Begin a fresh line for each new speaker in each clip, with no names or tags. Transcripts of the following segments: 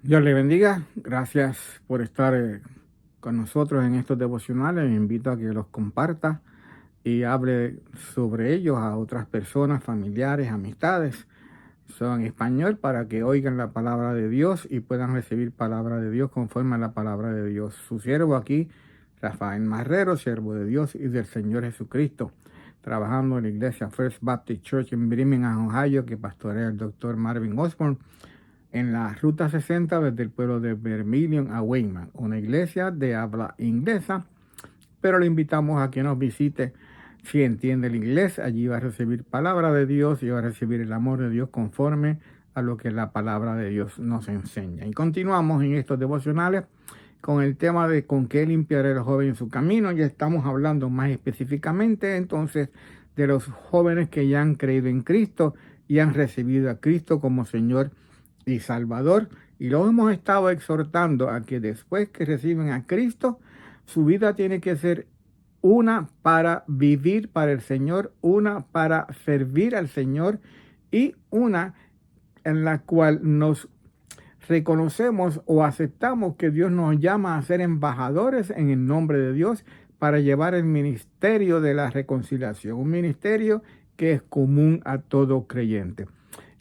Dios le bendiga. Gracias por estar con nosotros en estos devocionales. Les invito a que los comparta y hable sobre ellos a otras personas, familiares, amistades. Son en español para que oigan la palabra de Dios y puedan recibir palabra de Dios conforme a la palabra de Dios. Su siervo aquí, Rafael Marrero, siervo de Dios y del Señor Jesucristo, trabajando en la iglesia First Baptist Church en Birmingham, Ohio, que pastorea el doctor Marvin Osborne, en la Ruta 60 desde el pueblo de Birmingham a Weymouth, una iglesia de habla inglesa, pero le invitamos a que nos visite si entiende el inglés. Allí va a recibir palabra de Dios y va a recibir el amor de Dios conforme a lo que la palabra de Dios nos enseña. Y continuamos en estos devocionales con el tema de con qué limpiará el joven en su camino. Ya estamos hablando más específicamente entonces de los jóvenes que ya han creído en Cristo y han recibido a Cristo como Señor y Salvador, y los hemos estado exhortando a que después que reciben a Cristo, su vida tiene que ser una para vivir para el Señor, una para servir al Señor y una en la cual nos reconocemos o aceptamos que Dios nos llama a ser embajadores en el nombre de Dios para llevar el ministerio de la reconciliación, un ministerio que es común a todo creyente.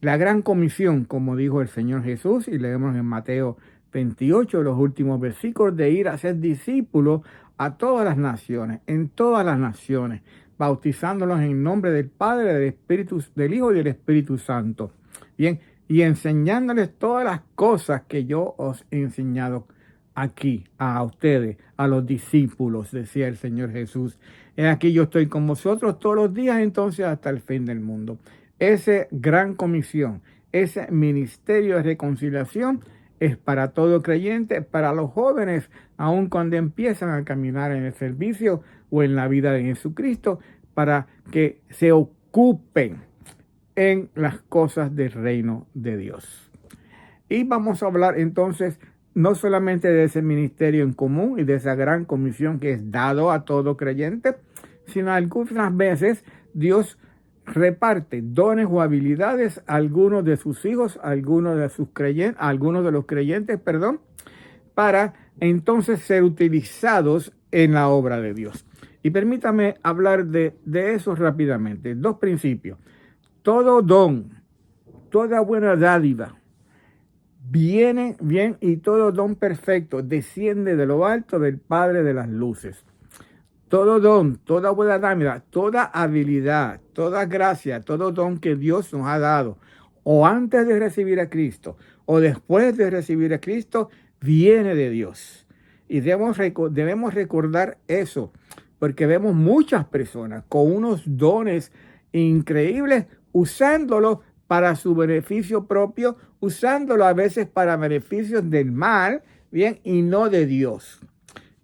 La gran comisión, como dijo el Señor Jesús, y leemos en Mateo 28, los últimos versículos, de ir a ser discípulos a todas las naciones, en todas las naciones, bautizándolos en el nombre del Padre, del Espíritu, del Hijo y del Espíritu Santo. Bien, y enseñándoles todas las cosas que yo os he enseñado aquí, a ustedes, a los discípulos, decía el Señor Jesús. Aquí yo estoy con vosotros todos los días, entonces hasta el fin del mundo. Esa gran comisión, ese ministerio de reconciliación es para todo creyente, para los jóvenes, aun cuando empiezan a caminar en el servicio o en la vida de Jesucristo, para que se ocupen en las cosas del reino de Dios. Y vamos a hablar entonces no solamente de ese ministerio en común y de esa gran comisión que es dado a todo creyente, sino algunas veces Dios reparte dones o habilidades a algunos de sus hijos, a algunos de los creyentes, para entonces ser utilizados en la obra de Dios. Y permítame hablar de eso rápidamente. Dos principios. Todo don, toda buena dádiva, viene bien, y todo don perfecto desciende de lo alto del Padre de las luces. Todo don, toda buena dádiva, toda habilidad, toda gracia, todo don que Dios nos ha dado, o antes de recibir a Cristo, o después de recibir a Cristo, viene de Dios. Y debemos recordar eso, porque vemos muchas personas con unos dones increíbles, usándolo para su beneficio propio, usándolo a veces para beneficios del mal, bien, y no de Dios.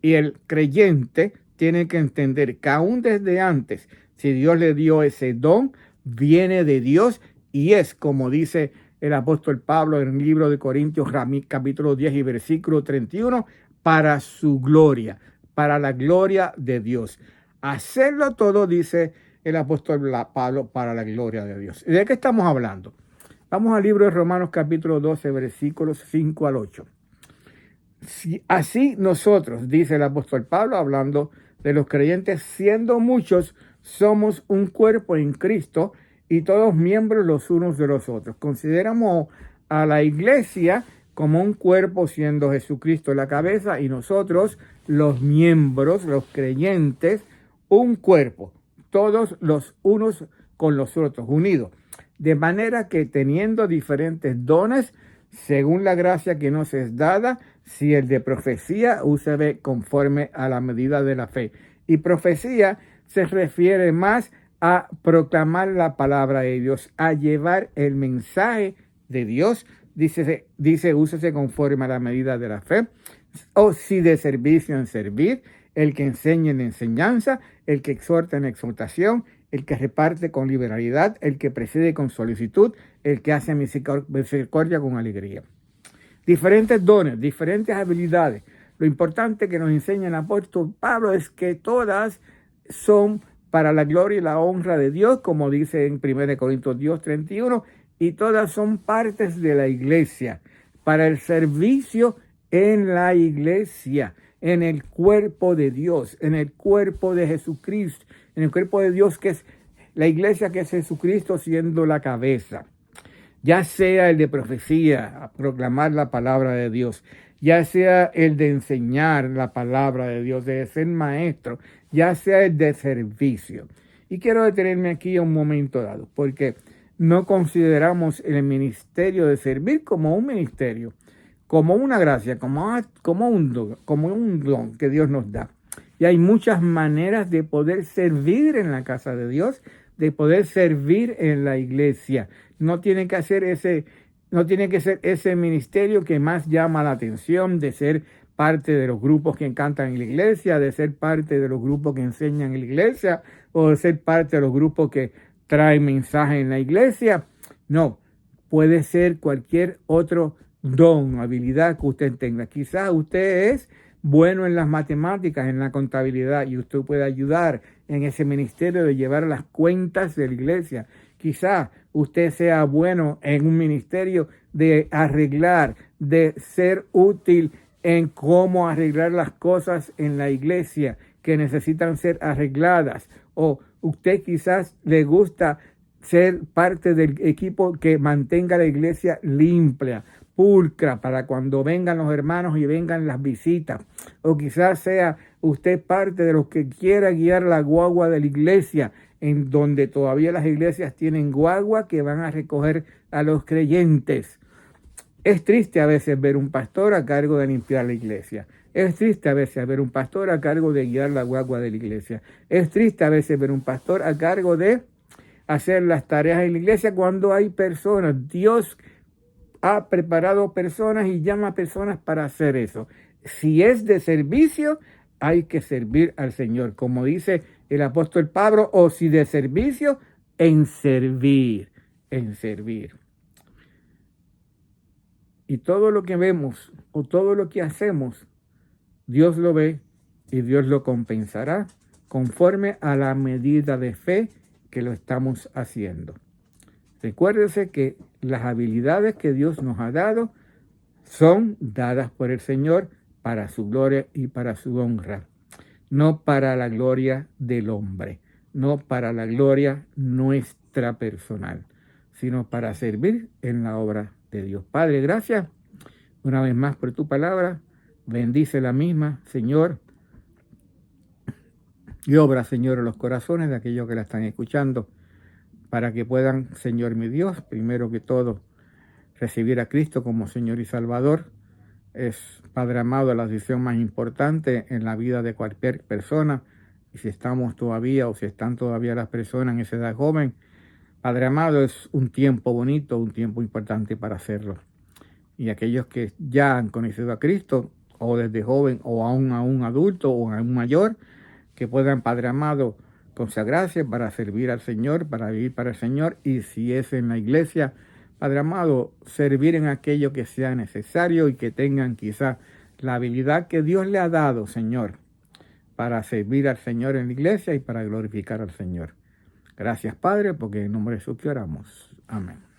Y el creyente tiene que entender que aún desde antes, si Dios le dio ese don, viene de Dios y es, como dice el apóstol Pablo en el libro de Corintios, capítulo 10 y versículo 31, para su gloria, para la gloria de Dios. Hacerlo todo, dice el apóstol Pablo, para la gloria de Dios. ¿Y de qué estamos hablando? Vamos al libro de Romanos capítulo 12, versículos 5 al 8. Así nosotros, dice el apóstol Pablo, hablando de los creyentes, siendo muchos, somos un cuerpo en Cristo y todos miembros los unos de los otros. Consideramos a la iglesia como un cuerpo, siendo Jesucristo la cabeza y nosotros los miembros, los creyentes, un cuerpo, todos los unos con los otros, unidos. De manera que teniendo diferentes dones, según la gracia que nos es dada, si el de profecía, úsese conforme a la medida de la fe. Y profecía se refiere más a proclamar la palabra de Dios, a llevar el mensaje de Dios. Dice, úsese conforme a la medida de la fe. O si de servicio en servir, el que enseña en enseñanza, el que exhorta en exhortación, el que reparte con liberalidad, el que preside con solicitud, el que hace misericordia con alegría. Diferentes dones, diferentes habilidades. Lo importante que nos enseña el apóstol Pablo es que todas son para la gloria y la honra de Dios, como dice en 1 Corintios 31, y todas son partes de la iglesia, para el servicio en la iglesia, en el cuerpo de Dios, en el cuerpo de Jesucristo, en el cuerpo de Dios que es la iglesia, que es Jesucristo siendo la cabeza. Ya sea el de profecía, a proclamar la palabra de Dios, ya sea el de enseñar la palabra de Dios, de ser maestro, ya sea el de servicio. Y quiero detenerme aquí un momento dado, porque no consideramos el ministerio de servir como un ministerio, como una gracia, como un don que Dios nos da. Y hay muchas maneras de poder servir en la casa de Dios, de poder servir en la iglesia. No tiene que ser ese ministerio que más llama la atención, de ser parte de los grupos que cantan en la iglesia, de ser parte de los grupos que enseñan en la iglesia, o de ser parte de los grupos que traen mensajes en la iglesia. No, puede ser cualquier otro don, habilidad que usted tenga. Quizás usted es bueno en las matemáticas, en la contabilidad, y usted puede ayudar en ese ministerio de llevar las cuentas de la iglesia. Quizás usted sea bueno en un ministerio de arreglar, de ser útil en cómo arreglar las cosas en la iglesia que necesitan ser arregladas. O usted quizás le gusta ser parte del equipo que mantenga la iglesia limpia, pulcra, para cuando vengan los hermanos y vengan las visitas. O quizás sea usted parte de los que quiera guiar la guagua de la iglesia, en donde todavía las iglesias tienen guagua que van a recoger a los creyentes. Es triste a veces ver un pastor a cargo de limpiar la iglesia. Es triste a veces ver un pastor a cargo de guiar la guagua de la iglesia. Es triste a veces ver un pastor a cargo de hacer las tareas en la iglesia cuando hay personas. Dios ha preparado personas y llama a personas para hacer eso. Si es de servicio, hay que servir al Señor, como dice el apóstol Pablo, o si de servicio, en servir, en servir. Y todo lo que vemos o todo lo que hacemos, Dios lo ve y Dios lo compensará conforme a la medida de fe que lo estamos haciendo. Recuérdese que las habilidades que Dios nos ha dado son dadas por el Señor para su gloria y para su honra, no para la gloria del hombre, no para la gloria nuestra personal, sino para servir en la obra de Dios. Padre, gracias una vez más por tu palabra. Bendice la misma, Señor, y obra, Señor, en los corazones de aquellos que la están escuchando, para que puedan, Señor mi Dios, primero que todo, recibir a Cristo como Señor y Salvador. Es, Padre amado, la decisión más importante en la vida de cualquier persona. Y si estamos todavía o si están todavía las personas en esa edad joven, Padre amado, es un tiempo bonito, un tiempo importante para hacerlo. Y aquellos que ya han conocido a Cristo, o desde joven, o aún a un adulto, o a un mayor, que puedan, Padre amado, consagrarse para servir al Señor, para vivir para el Señor. Y si es en la iglesia, Padre amado, servir en aquello que sea necesario y que tengan quizá la habilidad que Dios le ha dado, Señor, para servir al Señor en la iglesia y para glorificar al Señor. Gracias, Padre, porque en nombre de Jesús que oramos. Amén.